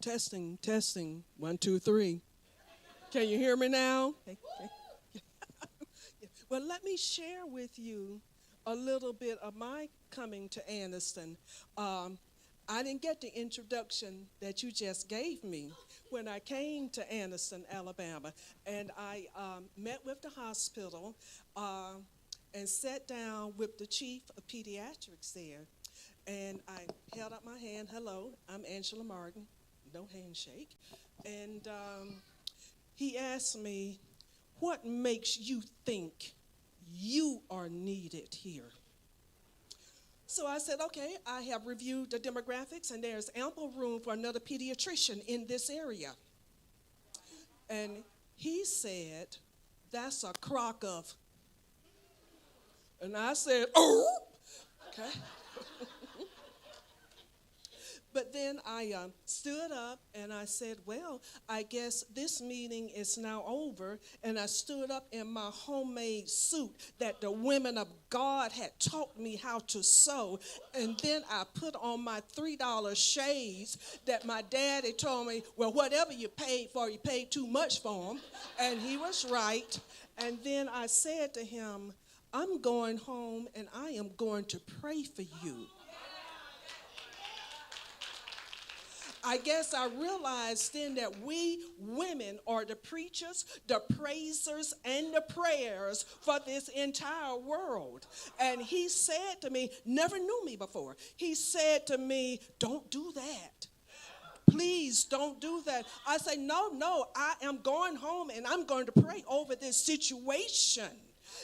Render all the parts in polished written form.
Testing, testing. 1, 2, 3. Can you hear me now? Okay, okay. Well, let me share with you a little bit of my coming to Anniston. I didn't get the introduction that you just gave me when I came to Anniston, Alabama. And I met with the hospital and sat down with the chief of pediatrics there. And I held up my hand. Hello, I'm Angela Martin. No handshake. And he asked me, what makes you think you are needed here? So I said, okay, I have reviewed the demographics, and there's ample room for another pediatrician in this area. And he said, that's a crock of. And I said, oh, okay. But then I stood up and I said, well, I guess this meeting is now over. And I stood up in my homemade suit that the women of God had taught me how to sew. And then I put on my $3 shades that my daddy told me, well, whatever you paid for, you paid too much for them. And he was right. And then I said to him, I'm going home and I am going to pray for you. I guess I realized then that we women are the preachers, the praisers, and the prayers for this entire world. And he said to me, never knew me before. He said to me, don't do that. Please don't do that. I say, no, I am going home and I'm going to pray over this situation.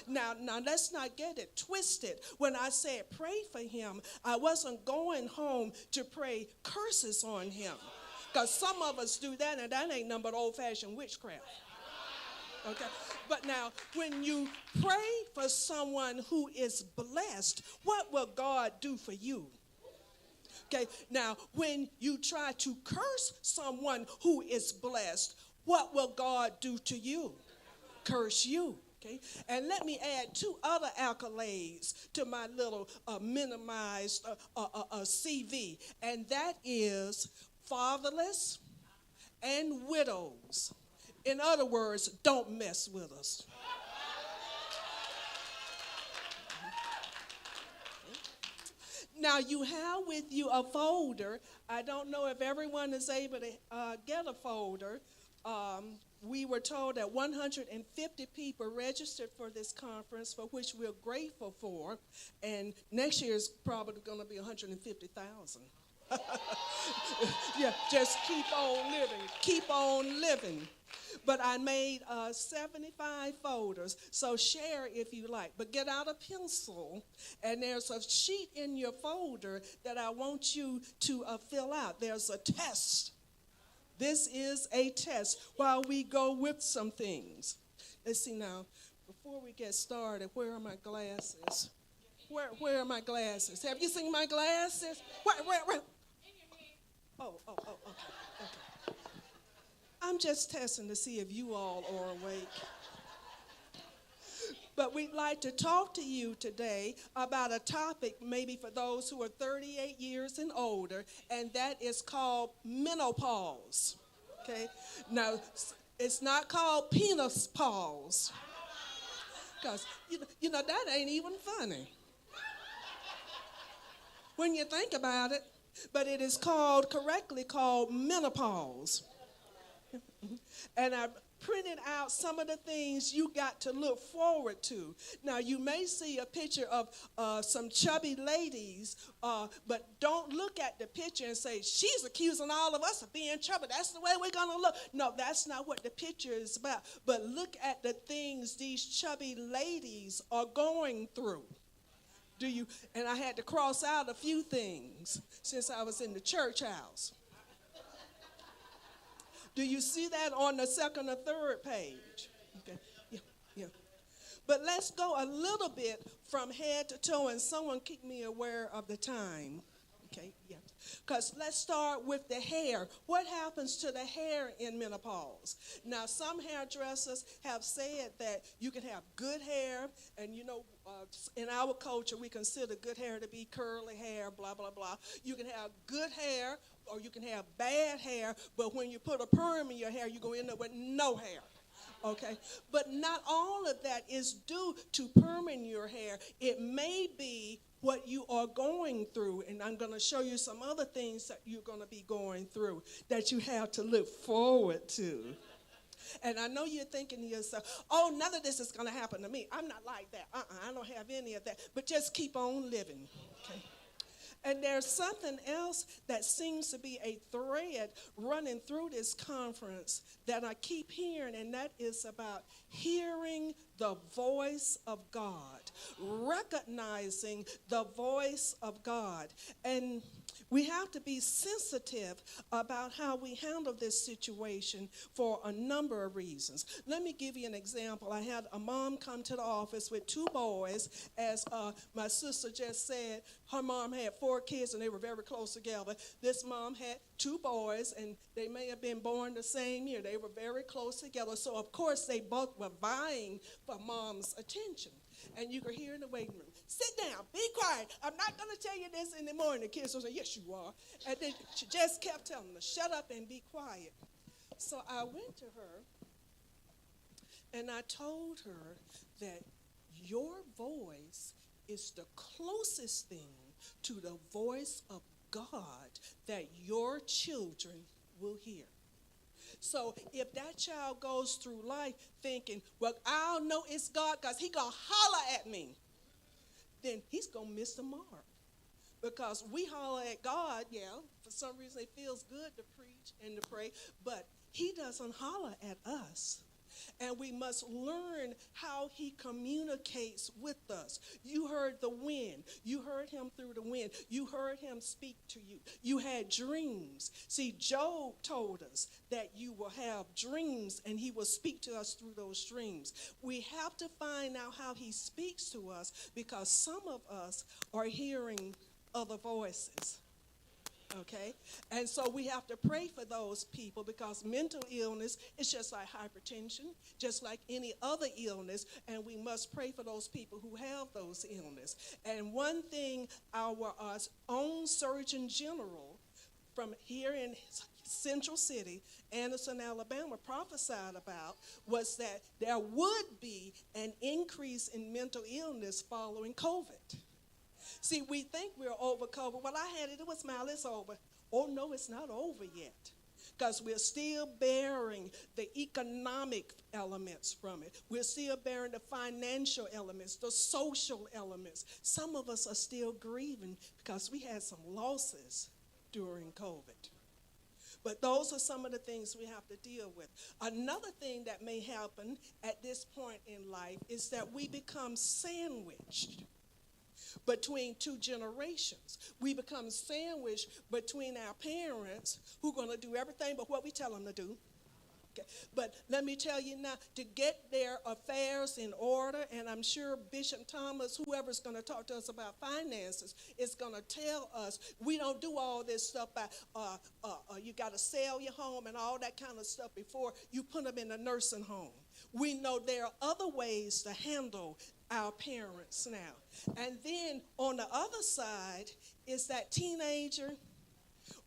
Now, let's not get it twisted. When I said pray for him, I wasn't going home to pray curses on him. Because some of us do that, and that ain't nothing but old-fashioned witchcraft. Okay? But now, when you pray for someone who is blessed, what will God do for you? Okay? Now, when you try to curse someone who is blessed, what will God do to you? Curse you. Okay, and let me add 2 other accolades to my little minimized CV, and that is fatherless and widows. In other words, don't mess with us. Now, you have with you a folder. I don't know if everyone is able to get a folder. We were told that 150 people registered for this conference, for which we're grateful for, and next year is probably going to be 150,000. Yeah, just keep on living. But I made 75 folders, so share if you like. But get out a pencil, and there's a sheet in your folder that I want you to fill out. There's a test. This is a test while we go with some things. Let's see now, before we get started, where are my glasses? Where are my glasses? Have you seen my glasses? Where? Oh, okay. I'm just testing to see if you all are awake. But we'd like to talk to you today about a topic maybe for those who are 38 years and older, and that is called menopause. Okay? Now, it's not called penis pause, because, you know, that ain't even funny when you think about it, but it is correctly called menopause. And I printed out some of the things you got to look forward to. Now, you may see a picture of some chubby ladies, but don't look at the picture and say, she's accusing all of us of being chubby. That's the way we're going to look. No, that's not what the picture is about. But look at the things these chubby ladies are going through. And I had to cross out a few things since I was in the church house. Do you see that on the 2nd or 3rd page? Okay. Yeah. But let's go a little bit from head to toe, and someone keep me aware of the time. Okay, yeah. Because let's start with the hair. What happens to the hair in menopause? Now, some hairdressers have said that you can have good hair, and in our culture, we consider good hair to be curly hair, blah, blah, blah. You can have good hair, or you can have bad hair, but when you put a perm in your hair, you're going to end up with no hair. Okay, but not all of that is due to perming your hair. It may be what you are going through, and I'm going to show you some other things that you're going to be going through that you have to look forward to. And I know you're thinking to yourself, oh, none of this is going to happen to me. I'm not like that. I don't have any of that. But just keep on living. Okay. And there's something else that seems to be a thread running through this conference that I keep hearing, and that is about hearing the voice of God, recognizing the voice of God. And we have to be sensitive about how we handle this situation for a number of reasons. Let me give you an example. I had a mom come to the office with two boys. As my sister just said, her mom had 4 kids and they were very close together. This mom had 2 boys and they may have been born the same year. They were very close together. So, of course, they both were vying for mom's attention. And you could hear in the waiting room, sit down, be quiet. I'm not going to tell you this in the morning. The kids will say, yes, you are. And then she just kept telling them, shut up and be quiet. So I went to her and I told her that your voice is the closest thing to the voice of God that your children will hear. So if that child goes through life thinking, well, I'll know it's God because he's going to holler at me, then he's going to miss the mark. Because we holler at God, yeah, for some reason it feels good to preach and to pray, but he doesn't holler at us. And we must learn how he communicates with us. You heard the wind. You heard him through the wind. You heard him speak to you. You had dreams. See, Job told us that you will have dreams and he will speak to us through those dreams. We have to find out how he speaks to us because some of us are hearing other voices. Okay? And so we have to pray for those people because mental illness is just like hypertension, just like any other illness, and we must pray for those people who have those illness. And one thing our own Surgeon General from here in Central City, Anderson, Alabama, prophesied about was that there would be an increase in mental illness following COVID. See, we think we're over COVID. Well, I had it. It was mild. It's over. Oh, no, it's not over yet because we're still bearing the economic elements from it. We're still bearing the financial elements, the social elements. Some of us are still grieving because we had some losses during COVID. But those are some of the things we have to deal with. Another thing that may happen at this point in life is that we become sandwiched between 2 generations. We become sandwiched between our parents who are going to do everything but what we tell them to do. Okay. But let me tell you now, to get their affairs in order, and I'm sure Bishop Thomas, whoever's going to talk to us about finances, is going to tell us we don't do all this stuff by you got to sell your home and all that kind of stuff before you put them in a nursing home. We know there are other ways to handle our parents now. And then on the other side is that teenager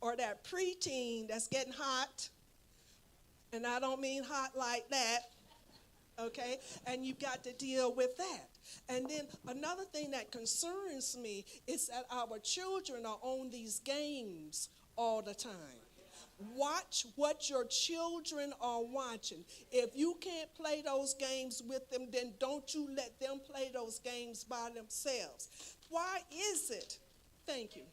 or that preteen that's getting hot. And I don't mean hot like that, okay? And you've got to deal with that. And then another thing that concerns me is that our children are on these games all the time. Watch what your children are watching. If you can't play those games with them, then don't you let them play those games by themselves. Why is it? Thank you.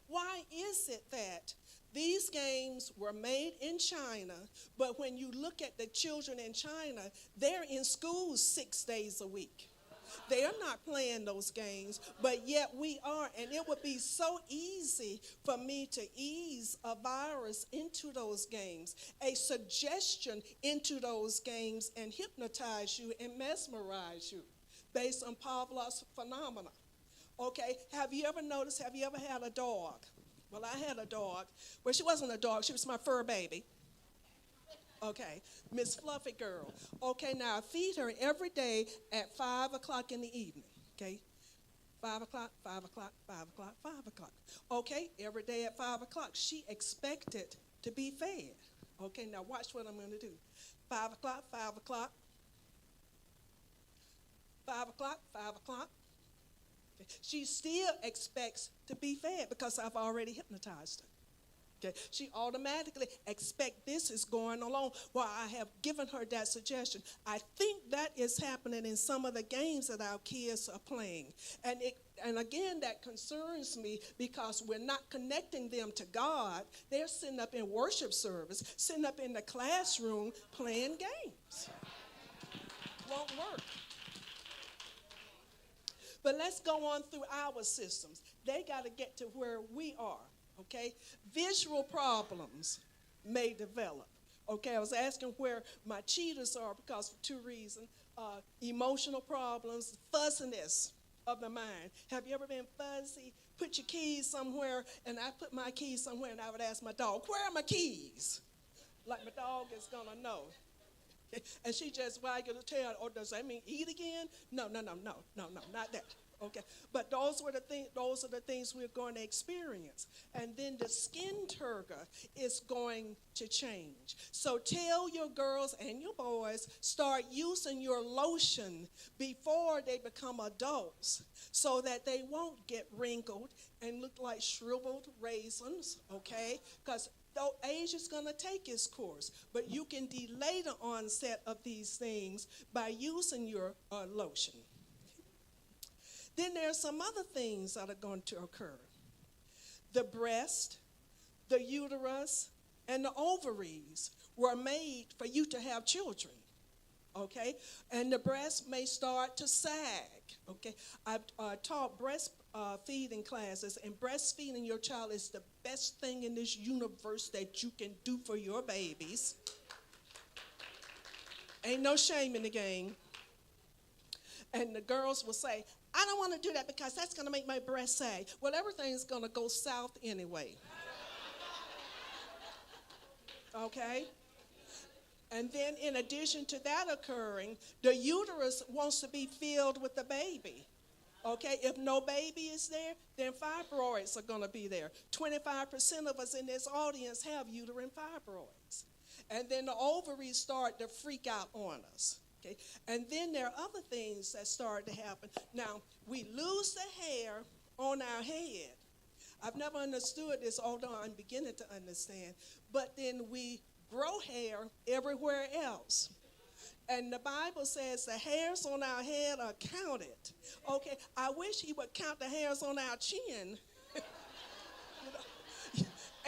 Why is it that these games were made in China, but when you look at the children in China, they're in school 6 days a week. They are not playing those games, but yet we are. And it would be so easy for me to ease a virus into those games, a suggestion into those games, and hypnotize you and mesmerize you based on Pavlov's phenomena. Okay, have you ever noticed, have you ever had a dog? Well, I had a dog. Well, she wasn't a dog, she was my fur baby. Okay, Miss Fluffy Girl. Okay, now I feed her every day at 5 o'clock in the evening. Okay, 5 o'clock, 5 o'clock, 5 o'clock, 5 o'clock. Okay, every day at 5 o'clock, she expected to be fed. Okay, now watch what I'm going to do. 5 o'clock, 5 o'clock, 5 o'clock, 5 o'clock. Okay. She still expects to be fed because I've already hypnotized her. Okay. She automatically expects this is going along while I have given her that suggestion. I think that is happening in some of the games that our kids are playing. And again, that concerns me because we're not connecting them to God. They're sitting up in worship service, sitting up in the classroom playing games. Won't work. But let's go on through our systems. They got to get to where we are. Okay, visual problems may develop. Okay, I was asking where my cheaters are because of two reasons. Emotional problems, fuzziness of the mind. Have you ever been fuzzy? Put your keys somewhere, and I put my keys somewhere, and I would ask my dog, where are my keys? Like my dog is going to know. And she just wagged her tail. Oh, does that mean eat again? No, not that. Okay, but those are the things we're going to experience. And then the skin turgor is going to change. So tell your girls and your boys, start using your lotion before they become adults so that they won't get wrinkled and look like shriveled raisins, okay? Because though age is going to take its course, but you can delay the onset of these things by using your lotion. Then there are some other things that are going to occur. The breast, the uterus, and the ovaries were made for you to have children, okay? And the breast may start to sag, okay? I've taught breastfeeding classes, and breastfeeding your child is the best thing in this universe that you can do for your babies. Ain't no shame in the game. And the girls will say, I don't want to do that because that's going to make my breast sag. Well, everything's going to go south anyway. Okay? And then in addition to that occurring, the uterus wants to be filled with the baby. Okay? If no baby is there, then fibroids are going to be there. 25% of us in this audience have uterine fibroids. And then the ovaries start to freak out on us. Okay. And then there are other things that start to happen. Now, we lose the hair on our head. I've never understood this, although I'm beginning to understand. But then we grow hair everywhere else. And the Bible says the hairs on our head are counted. Okay, I wish he would count the hairs on our chin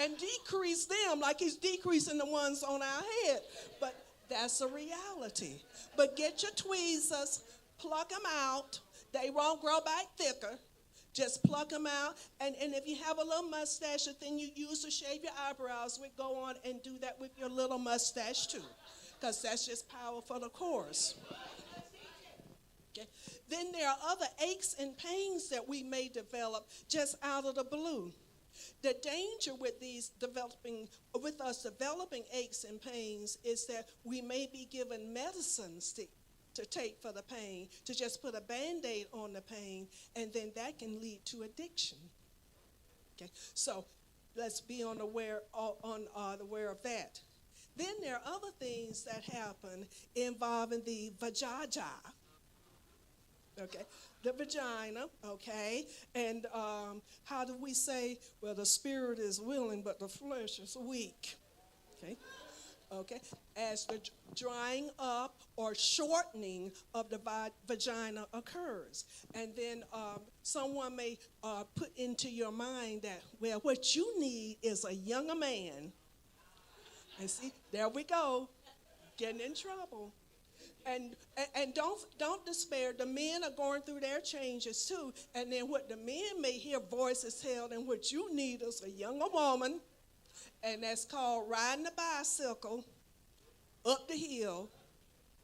and decrease them like he's decreasing the ones on our head. But that's a reality. But get your tweezers, pluck them out. They won't grow back thicker. Just pluck them out. And if you have a little mustache, the thing you use to shave your eyebrows, we go on and do that with your little mustache too. Because that's just power for the course. Okay. Then there are other aches and pains that we may develop just out of the blue. The danger with us developing aches and pains is that we may be given medicines to take for the pain, to just put a Band-Aid on the pain, and then that can lead to addiction. Okay, so let's be aware of that. Then there are other things that happen involving the vajayjay. Okay, the vagina, okay, and how do we say, well, the spirit is willing, but the flesh is weak, okay, as the drying up or shortening of the vagina occurs. And then someone may put into your mind that, well, what you need is a younger man. And see, there we go, getting in trouble. And don't despair. The men are going through their changes too. And then what the men may hear voices tell them, what you need is a younger woman, and that's called riding a bicycle up the hill.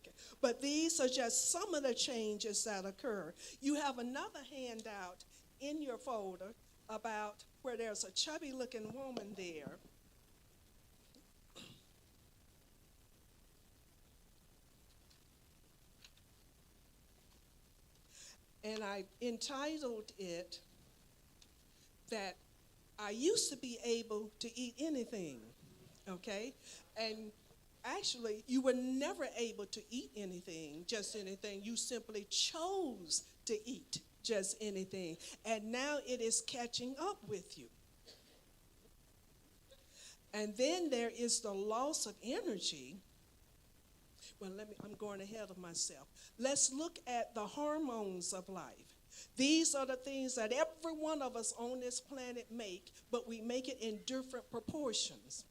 Okay. But these are just some of the changes that occur. You have another handout in your folder about where there's a chubby looking woman there. And I entitled it that I used to be able to eat anything, okay? And actually, you were never able to eat anything, just anything. You simply chose to eat just anything. And now it is catching up with you. And then there is the loss of energy. Well, I'm going ahead of myself. Let's look at the hormones of life. These are the things that every one of us on this planet make, but we make it in different proportions.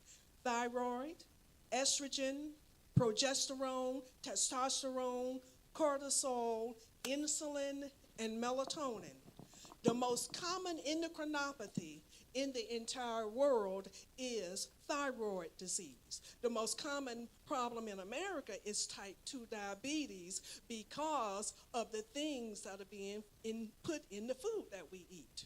Thyroid, estrogen, progesterone, testosterone, cortisol, insulin, and melatonin. The most common endocrinopathy in the entire world is thyroid disease. The most common problem in America is type 2 diabetes because of the things that are being put in the food that we eat.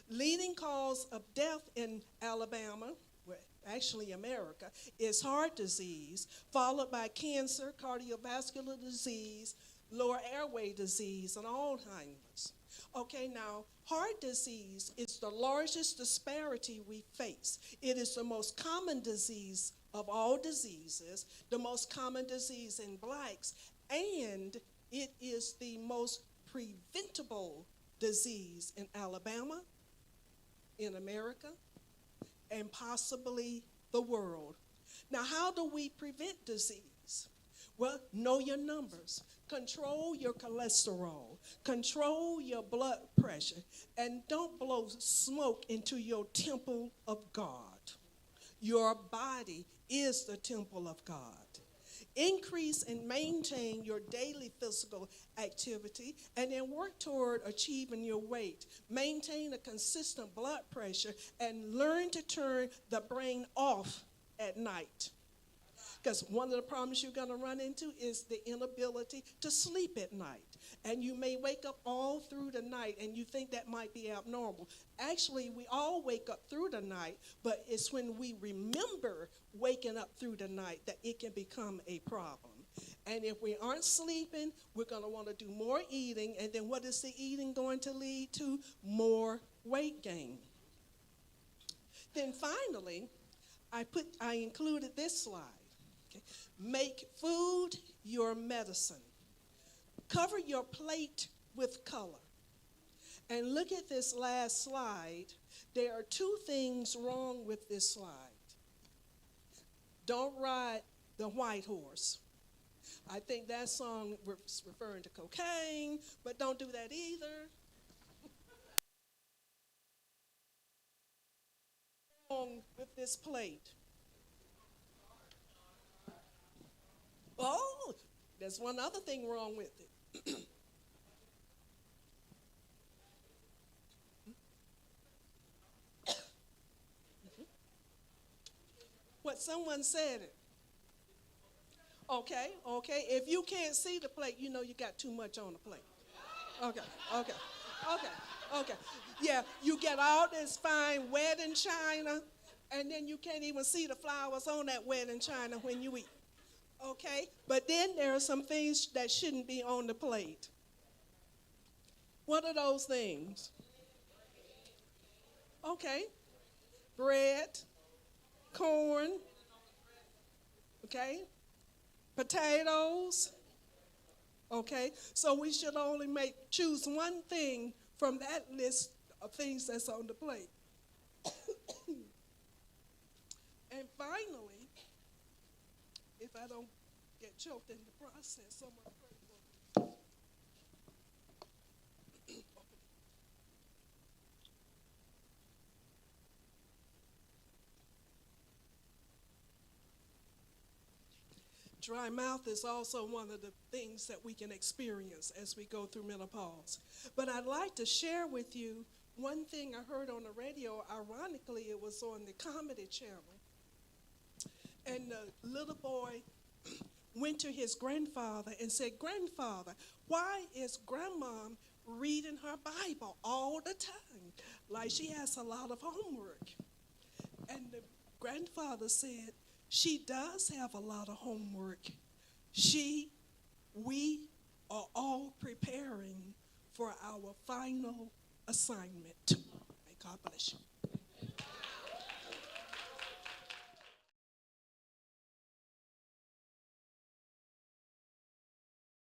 Leading cause of death in Alabama, well, actually America, is heart disease, followed by cancer, cardiovascular disease, lower airway disease, and Alzheimer's. Okay, now, heart disease is the largest disparity we face. It is the most common disease of all diseases, the most common disease in blacks, and it is the most preventable disease in Alabama, in America, and possibly the world. Now, how do we prevent disease? Well, know your numbers. Control your cholesterol. Control your blood pressure. And don't blow smoke into your temple of God. Your body is the temple of God. Increase and maintain your daily physical activity and then work toward achieving your weight. Maintain a consistent blood pressure and learn to turn the brain off at night. Because one of the problems you're going to run into is the inability to sleep at night. And you may wake up all through the night and you think that might be abnormal. Actually, we all wake up through the night, but it's when we remember waking up through the night that it can become a problem. And if we aren't sleeping, we're going to want to do more eating. And then what is the eating going to lead to? More weight gain. Then finally, I included this slide. Okay. Make food your medicine. Cover your plate with color. And look at this last slide. There are two things wrong with this slide. Don't ride the white horse. I think that song was referring to cocaine, but don't do that either. Wrong with this plate. Oh, there's one other thing wrong with it. What someone said it. Okay. If you can't see the plate, you know you got too much on the plate. Okay. Yeah, you get all this fine wedding china, and then you can't even see the flowers on that wedding china when you eat. Okay? But then there are some things that shouldn't be on the plate. What are those things? Okay. Bread, corn, okay? Potatoes, okay? So we should only choose one thing from that list of things that's on the plate. And finally, if I don't get choked in the process, someone pray for me. Dry mouth is also one of the things that we can experience as we go through menopause. But I'd like to share with you one thing I heard on the radio. Ironically, it was on the Comedy Channel. And the little boy went to his grandfather and said, "Grandfather, why is grandmom reading her Bible all the time, like she has a lot of homework. And the grandfather said, she does have a lot of homework. We are all preparing for our final assignment. May God bless you.